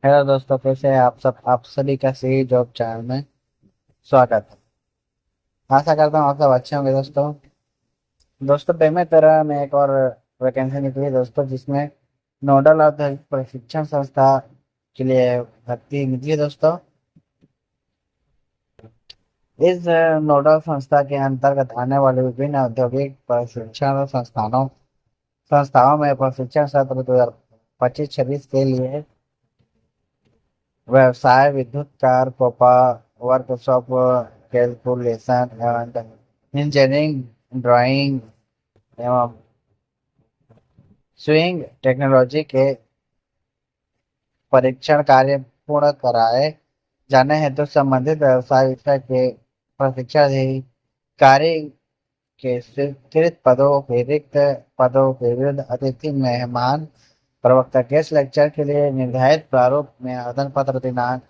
Hello दोस्तों, कैसे हैं आप सब। आप सभी का सही जॉब चैनल में स्वागत है। आशा करता हूँ आप सब अच्छे होंगे दोस्तों। दोस्तों, बेमे तरह में एक और वैकेंसी निकली है दोस्तों, जिसमें नोडल औद्योगिक प्रशिक्षण संस्था के लिए भर्ती निकली है दोस्तों। इस नोडल संस्था के अंतर्गत आने वाले विभिन्न औद्योगिक प्रशिक्षण संस्थाओं में प्रशिक्षण सत्र 2025-26 के लिए व्यवसाय, विद्युत कार, कोपा, वर्कशॉप, कैलकुलेशन एवं इंजीनियरिंग, ड्राइंग एवं स्विंग टेक्नोलॉजी के परीक्षण कार्य पूर्ण कराए जाने हेतु संबंधित व्यवसाय विषय के प्रशिक्षण अधिकारी के स्वीकृत पदों के रिक्त पदों के विरुद्ध अतिथि मेहमान प्रवक्ता गेस्ट लेक्चर के लिए निर्धारित प्रारूप में आवेदन पत्र दिनांक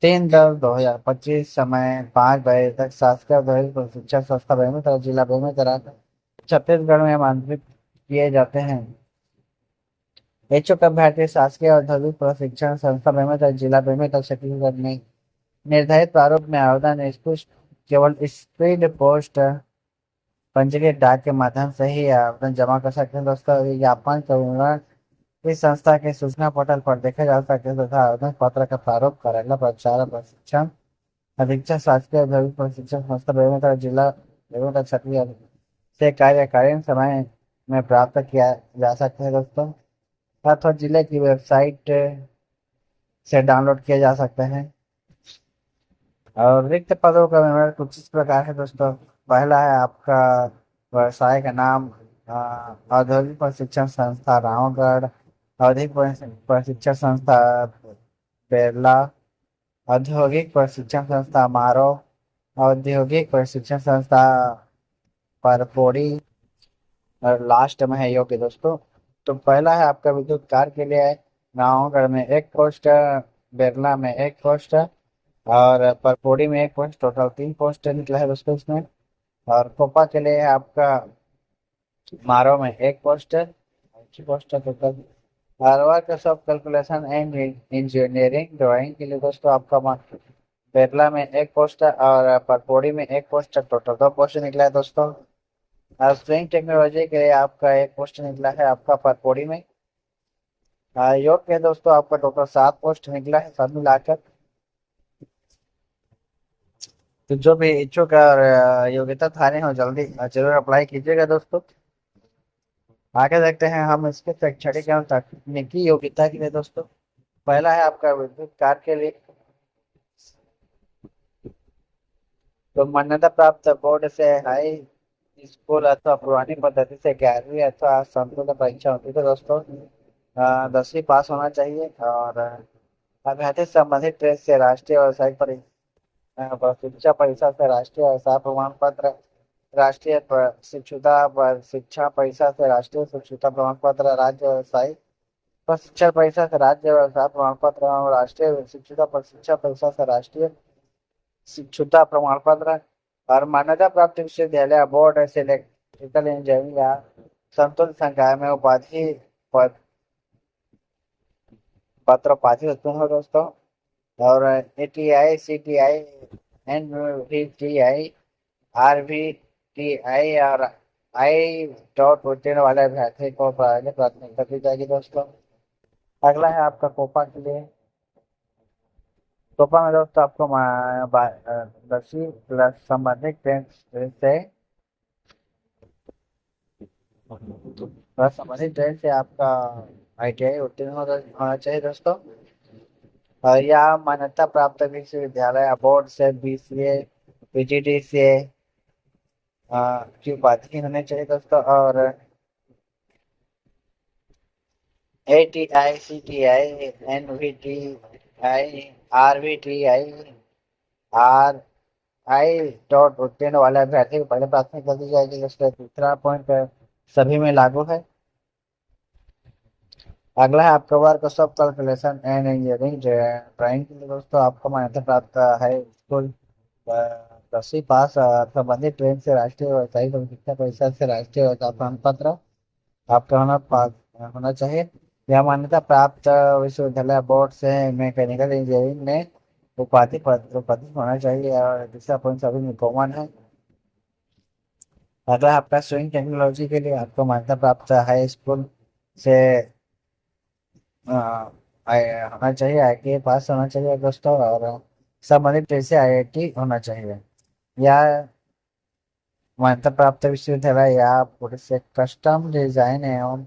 3/10/2025 समय 5 बजे तक शासकीय औद्योगिक प्रशिक्षण संस्था बेमेतरा, जिला बेमेतरा, छत्तीसगढ़ में आमंत्रित किए जाते हैं। इच्छुक अभ्यर्थी शासकीय औद्योगिक प्रशिक्षण संस्था बेमेतरा, जिला बेमेतरा, छत्तीसगढ़ में निर्धारित प्रारूप में आवेदन स्पुष्ट केवल स्पीड पोस्ट पंजीकृत डाक के माध्यम से ही आवेदन जमा कर सकते हैं दोस्तों। विज्ञापन का विवरण इस संस्था के सूचना पोर्टल पर देखे जा सकते हैं तथा आवेदन पत्र का प्रारूप कार्यालय प्रचार प्रशिक्षण अधीक्षक शासकीय औद्योगिक प्रशिक्षण संस्था बेमेतरा, जिला बेमेतरा, छत्तीसगढ़ से कार्यकालीन समय में प्राप्त किया जा सकता है दोस्तों, अथवा जिले की वेबसाइट से डाउनलोड किया जा सकता है। और रिक्त पदों का विवरण कुछ इस प्रकार है दोस्तों। पहला है आपका व्यवसाय का नाम, औद्योगिक प्रशिक्षण संस्था रावगढ़, औद्योगिक प्रशिक्षण संस्था बेरला, औद्योगिक प्रशिक्षण संस्था मारो, औद्योगिक प्रशिक्षण संस्था परपोड़ी, और लास्ट में है योग्य दोस्तों। तो पहला है आपका विद्युत कार के लिए है, रावगढ़ में एक पोस्ट, बेरला में एक पोस्ट, और परपोड़ी में एक पोस्ट, टोटल 3 पोस्ट निकला है दोस्तों इसमें। और कोपा के लिए है आपका मारो में एक पोस्ट, अच्छी पोस्ट है टोटल। और workshop calculation and engineering drawing के लिए दोस्तों आपका बेरला में एक पोस्ट है और परपोड़ी में एक पोस्ट है, टोटल 2 पोस्ट निकला है दोस्तों। और स्विंग टेक्नोलॉजी के लिए आपका एक पोस्ट निकला है आपका परपोड़ी में। योग के दोस्तों आपका टोटल 7 पोस्ट निकला है सब मिलाकर। तो जो भी इच्छुक और योग्यता धारी हो जल्दी जरूर अप्लाई कीजिएगा दोस्तों। आगे देखते हैं हम इसके शैक्षणिक एवं तकनीकी योग्यता के लिए दोस्तों। पहला है आपका विद्युत कार के लिए, तो मान्यता प्राप्त बोर्ड से हाई स्कूल अथवा पुरानी पद्धति से 11वीं अथवा समतुल्य परीक्षा होती है दोस्तों। 10वीं पास होना चाहिए। और अभ्यर्थी संबंधित ट्रेड से राष्ट्रीय व्यावसायिक शिक्षा परिषद से राष्ट्रीय व्यवसाय प्रमाण पत्र, राष्ट्रीय शिक्षा परिषद से राष्ट्रीय शिक्षुता प्रमाण पत्र, राज्य व्यवसायिक प्रशिक्षण परिषद से राज्य व्यवसाय प्रमाण पत्र और राष्ट्रीय शिक्षुता प्रशिक्षण परिषद से राष्ट्रीय शिक्षुता प्रमाण पत्र। और मान्यता प्राप्त विश्वविद्यालय बोर्ड से इलेक्ट्रिकल इंजीनियरिंग या समतुल्य संकाय में उपाधि पत्र उपाधि उत्पन्न हो दोस्तों। और ATI, CTI, NVTI, RVTI और I उत्तीर्ण वाले अभ्यर्थी को प्राथमिकता दी जाएगी दोस्तों। अगला है आपका कोपा के लिए। कोपा में दोस्तों आपको 10वीं प्लस संबंधित ट्रेन से संबंधित ट्रेन से आपका ITI उत्तीर्ण होना चाहिए दोस्तों। और यह मान्यता प्राप्त विश्वविद्यालय बोर्ड से BCA, PGDCA की उपाधि होनी चाहिए दोस्तों। और ATI, CTI, NVTI, RVTI, RI उत्तीर्ण वाले अभ्यर्थी को पहले प्राथमिकता दी जाएगी दोस्तों। दूसरा पॉइंट सभी में लागू है। अगला है आपका workshop calculation and engineering drawing के लिए दोस्तों आपको मान्यता प्राप्त है स्कूल 10वीं पास संबंधित ट्रेन से राष्ट्रीय व्यावसायिक शिक्षा परिषद से राष्ट्रीय व्यवसाय प्रमाण पत्र आपका होना चाहिए। यह मान्यता प्राप्त विश्वविद्यालय बोर्ड से मैकेनिकल इंजीनियरिंग में उपाधि होना चाहिए। और दूसरा पॉइंट सभी में कॉमन है। अगला आपका स्विंग टेक्नोलॉजी के लिए आपको मान्यता प्राप्त हाई स्कूल से होना चाहिए, आईटीआई पास होना चाहिए दोस्तों। और संबंधित जैसे आईआईटी होना चाहिए। या मान्यता प्राप्त विश्वविद्यालय या पुलिस से कस्टम डिजाइन एवं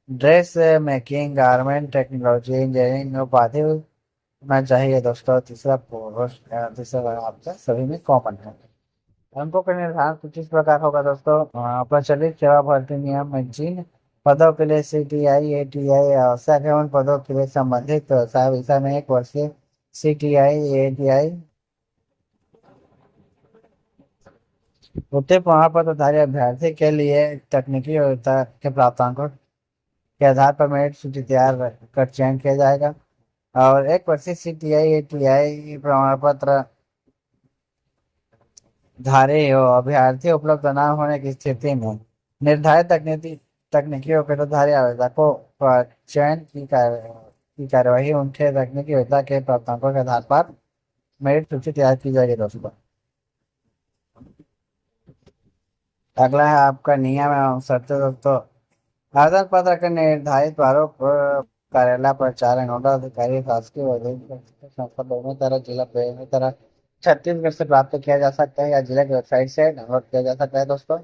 dress making garment technology engineering उपाधि होना चाहिए दोस्तों। तीसरा आपका सभी में कॉमन है। अंकों का निर्धारण कुछ इस प्रकार होगा दोस्तों। प्रचलित सेवा भर्ती नियम में जिन पदों के लिए सीटीआई एटीआई आवश्यक है, उन पदों के लिए संबंधित व्यवसाय विषय में 1 वर्षीय सीटीआई एटीआई उत्तीर्ण प्रमाण पत्रधारी अभ्यर्थी के लिए तकनीकी योग्यता के प्राप्तांकों के आधार पर मेरिट सूची तैयार कर चयन किया जाएगा। और 1 वर्षीय सीटीआई एटीआई प्रमाण पत्र धारी हो अभ्यर्थी उपलब्ध न होने की स्थिति में निर्धारित तकनीकी योग्यताधारी आवेदकों पर चयन की कार्यवाही उनके तकनीकी योग्यता के प्राप्तांकों के आधार पर मेरिट सूची तैयार की जाएगी दोस्तों। अगला है आपका नियम एवं शर्तें दोस्तों। आवेदन पत्र के निर्धारित प्रारूप कार्यालय प्रचार नोडल अधिकारी शासकीय संस्था दोनों तरह जिला दोनों तरह छत्तीसगढ़ से प्राप्त किया जा सकता है या जिला की वेबसाइट से डाउनलोड किया जा सकता है दोस्तों।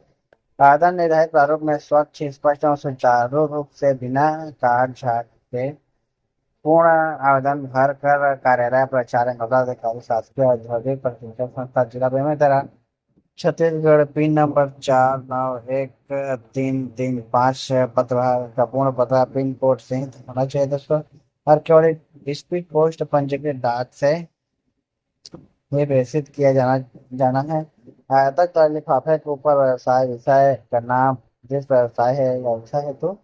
आवेदन निर्धारित प्रारूप में स्वच्छ स्पष्ट और सुचारू रूप से बिना काट छाट के पूर्ण आवेदन भर कर कार्यालय प्रचार नोडल अधिकारी शासकीय औद्योगिक प्रशिक्षण संस्था जिला बेमेतरा छत्तीसगढ़ पिन नंबर 491335 पत्र का पूर्ण पता पिन कोड सहित होना चाहिए दोस्तों। और केवल एक स्पीड पोस्ट पंजीकृत डाक से ये प्रेषित किया जाना है। तक लिफाफे के ऊपर व्यवसाय विषय का नाम, जिस व्यवसाय है या विषय हेतु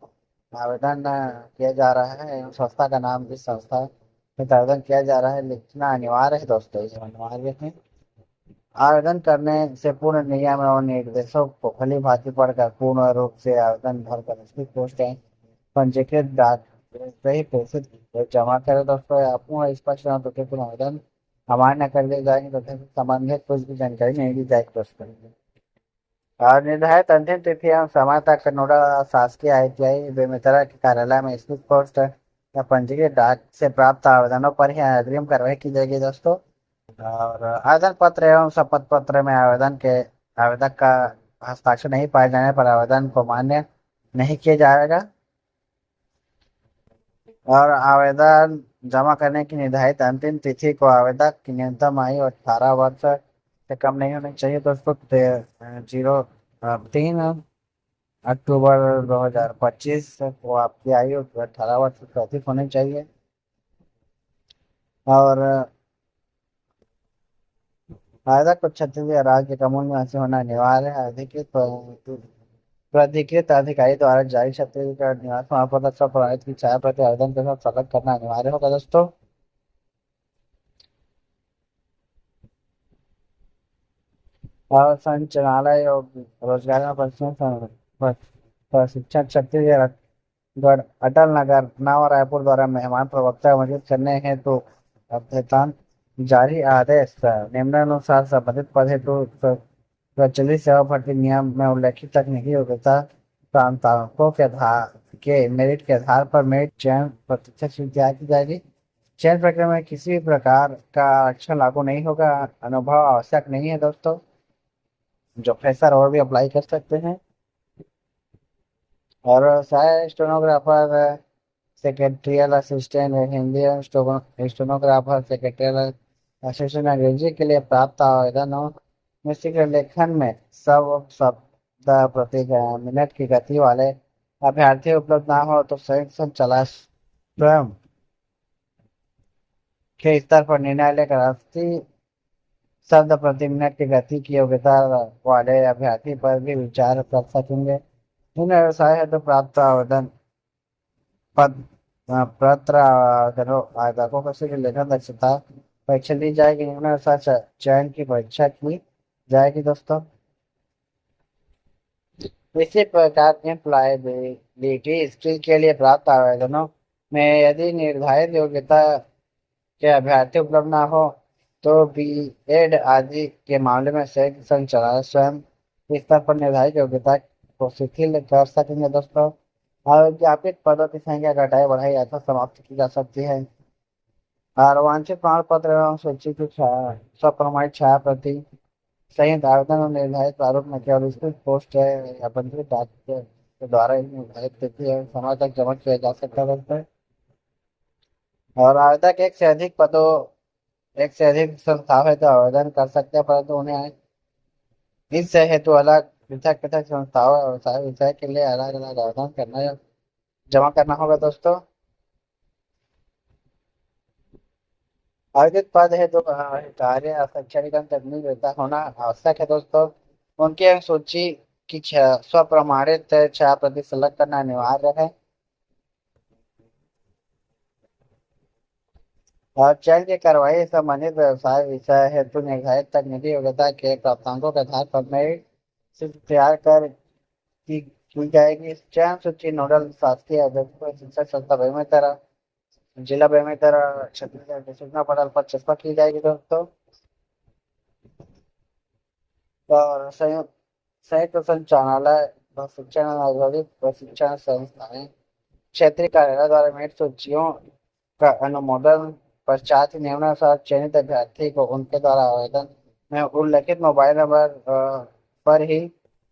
आवेदन किया जा रहा है एवं संस्था का नाम, जिस संस्था में आवेदन किया जा रहा है, लिखना अनिवार्य है दोस्तों। ये अनिवार्य है। आवेदन करने से पूर्ण नियम और निर्देशों को भली भांति पढ़कर पूर्ण रूप से आवेदन भरकर स्पीड पोस्ट पंजीकृत डाक से ही प्रेषित जमा करें दोस्तों। पूर्ण स्पष्ट न तो पूर्ण आवेदन अमान्य कर दिए जाएंगे तथा संबंधित कुछ भी जानकारी नहीं दी जाएगी दोस्तों। और निर्धारित अंतिम तिथि एवं समय तक नोडल शासकीय आईटीआई बेमेतरा के कार्यालय में स्पीड पोस्ट या पंजीकृत डाक से प्राप्त आवेदनों पर ही अग्रिम कार्रवाई की जाएगी दोस्तों। और आवेदन पत्र एवं शपथ पत्र में आवेदक का हस्ताक्षर नहीं पाए जाने पर आवेदन को मान्य नहीं किया जाएगा। और आवेदन जमा करने की निर्धारित अंतिम तिथि को आवेदक की न्यूनतम आयु 18 वर्ष से कम नहीं होनी चाहिए दोस्तों। 3 अक्टूबर 2025 को आपकी आयु 18 वर्ष से अधिक होनी चाहिए। और आवेदक को छत्तीसगढ़ राज्य का मूल निवासी होना अनिवार्य है। प्राधिकृत अधिकारी द्वारा जारी छत्तीसगढ़ निवास प्रमाण पत्र सब प्रमाणित की छाया प्रति आवेदन के साथ संलग्न करना अनिवार्य होगा दोस्तों। और संचालय और रोजगार में प्रशिक्षण छत्तीसगढ़ अटल नगर नवा रायपुर द्वारा मेहमान प्रवक्ता मौजूद करने हेतु अभ्यर्थन जारी आदेश निम्नानुसार संबंधित पद हेतु प्रचलित सेवा भर्ती नियम में उल्लेखित तकनीकी योग्यता प्रांतांकों के मेरिट के आधार पर मेरिट चयन प्रतीक्षा तैयार की जाएगी। चयन प्रक्रिया में किसी भी प्रकार का आरक्षण लागू नहीं होगा। अनुभव आवश्यक नहीं है दोस्तों। जो फ्रेशर और भी अप्लाई कर सकते हैं। और सहायक stenographer secretarial assistant Hindi stenographer secretarial assistant अंग्रेजी के लिए प्राप्त आवेदनों में शीघ्र लेखन में सब शब्द प्रति मिनट की गति वाले अभ्यर्थी उपलब्ध ना हो तो संयुक्त संचालक स्वयं के स्तर पर निर्णय लेकर 80 शब्द प्रति मिनट की गति की योग्यता वाले अभ्यर्थी पर भी विचार कर सकेंगे। इन व्यवसाय है तो प्राप्त आवेदन पत्र आवेदकों को शीघ्र लेखन दक्षता परीक्षा दी जाएगी। निम्नानुसार चयन की परीक्षा की जाएगी दोस्तों। इसी प्रकार एम्प्लॉयबिलिटी स्किल के लिए प्राप्त आवेदनों में यदि निर्धारित योग्यता के अभ्यर्थी उपलब्ध ना हो तो बीएड आदि के मामले में संयुक्त संचालक स्वयं इस स्तर पर निर्धारित योग्यता को शिथिल कर सकेंगे दोस्तों। और विज्ञापित पदों की संख्या घटाई बढ़ाई अथवा समाप्त की जा सकती है। और वांछित प्रमाण पत्र एवं सूची की सप्रमाणित छाया प्रति संयुक्त आवेदन और निर्धारित प्रारूप में केवल स्पीड पोस्ट है या पंजीकृत डाक के द्वारा ही निर्धारित तिथि और समय तक जमा किया जा सकता है। और आवेदक एक से अधिक संस्थाओं हेतु आवेदन कर सकते हैं, परंतु उन्हें इस हेतु अलग पृथक पृथक संस्थाओं और व्यवसाय विषय के लिए अलग अलग आवेदन करना या जमा करना होगा दोस्तों। आयोजित पद है तो कार्य शैक्षणिक तकनीक होना आवश्यक है दोस्तों। उनकी सूची की स्वप्रमाणित छाया प्रति सेलेक्ट करना अनिवार्य है। और चयन की कार्रवाई संबंधित व्यवसाय विषय हेतु निर्धारित तकनीकी योग्यता के प्राप्तांकों के आधार पर मेरिट सूची तैयार कर की जाएगी। चयन सूची नोडल शासकीय अध्यक्ष शिक्षक संस्था बेमेतरा जिला बेमेतरा छत्तीसगढ़ के सूचना पटल पर चस्पा की जाएगी दोस्तों। और संयुक्त संचालनालय प्रशिक्षण आधारित प्रशिक्षण संस्थाएं क्षेत्रीय कार्यालय द्वारा मेरिट सूचियों का अनुमोदन पश्चात ही नियमानुसार चयनित अभ्यर्थी को उनके द्वारा आवेदन में उल्लेखित मोबाइल नंबर पर ही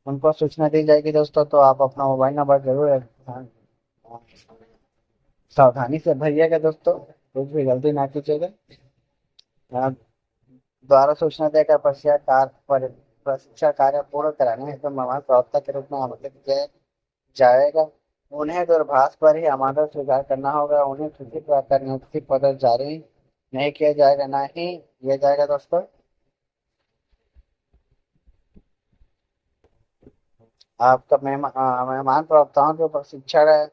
उनको सूचना दी जाएगी दोस्तों। तो आप अपना मोबाइल नंबर जरूर सावधानी से भरिएगा दोस्तों, कुछ भी गलती ना कीजिएगा। आप द्वारा सूचना देकर प्रशिक्षण कार्य पूर्ण कराने हेतु मेहमान प्रवक्ता के रूप में आमंत्रित किया जाएगा। उन्हें दूरभाष पर ही आमंत्रण स्वीकार करना होगा। उन्हें किसी प्रकार नियुक्ति पत्र जारी नहीं किया जाएगा, ना ही किया जाएगा दोस्तों। आपका मेहमान प्रवक्ताओं के प्रशिक्षण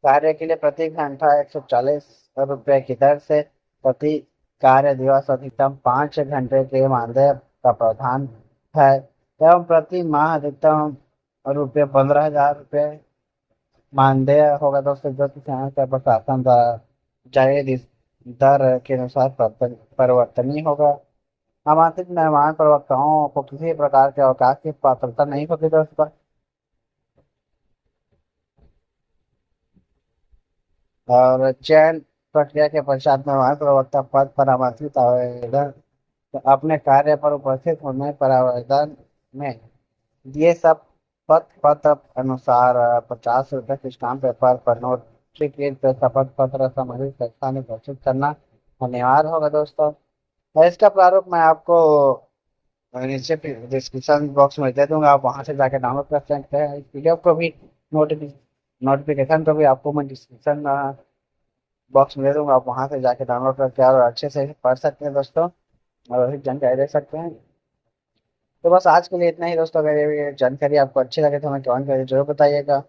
कार्य के लिए प्रति घंटा 140 रुपये की दर से प्रति कार्य दिवस अधिकतम 5 घंटे के मानदेय का प्रावधान है एवं प्रति माह अधिकतम ₹15,000 मानदेय होगा दोस्तों, जो कि संयुक्त प्रशासन द्वारा जारी दर के अनुसार परिवर्तनीय होगा। आमंत्रित मेहमान प्रवक्ताओं को किसी प्रकार के अवकाश की पात्रता नहीं होगी दोस्तों। और चयन प्रक्रिया के पश्चात मेहमान प्रवक्ता पद पर आमंत्रित आवेदन अपने कार्य पर उपस्थित होने पर आवेदन में दिए सब पत्र अनुसार 50 रुपये के स्टाम्प पेपर पर नोटरीकृत शपथ पत्र संबंधित संस्था में घोषित करना अनिवार्य होगा दोस्तों। और इसका प्रारूप मैं आपको नीचे डिस्क्रिप्शन बॉक्स में दे दूंगा, आप वहां से जाके डाउनलोड कर सकते हैं। इस पीडीएफ को भी नोटिफिकेशन को भी आपको मैं डिस्क्रिप्शन बॉक्स में दे दूंगा, आप वहां से जाके डाउनलोड करके और अच्छे से पढ़ सकते हैं दोस्तों और अधिक जानकारी ले सकते हैं। तो बस आज के लिए इतना ही दोस्तों। अगर ये जानकारी आपको अच्छी लगे तो हमें कमेंट करके जरूर बताइएगा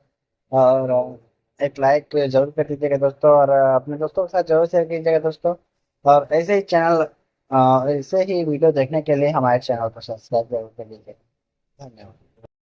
और एक लाइक जरूर कर दीजिएगा दोस्तों और अपने दोस्तों के साथ जरूर शेयर कीजिएगा दोस्तों। और ऐसे ही वीडियो देखने के लिए हमारे चैनल को सब्सक्राइब जरूर कर लीजिएगा। धन्यवाद।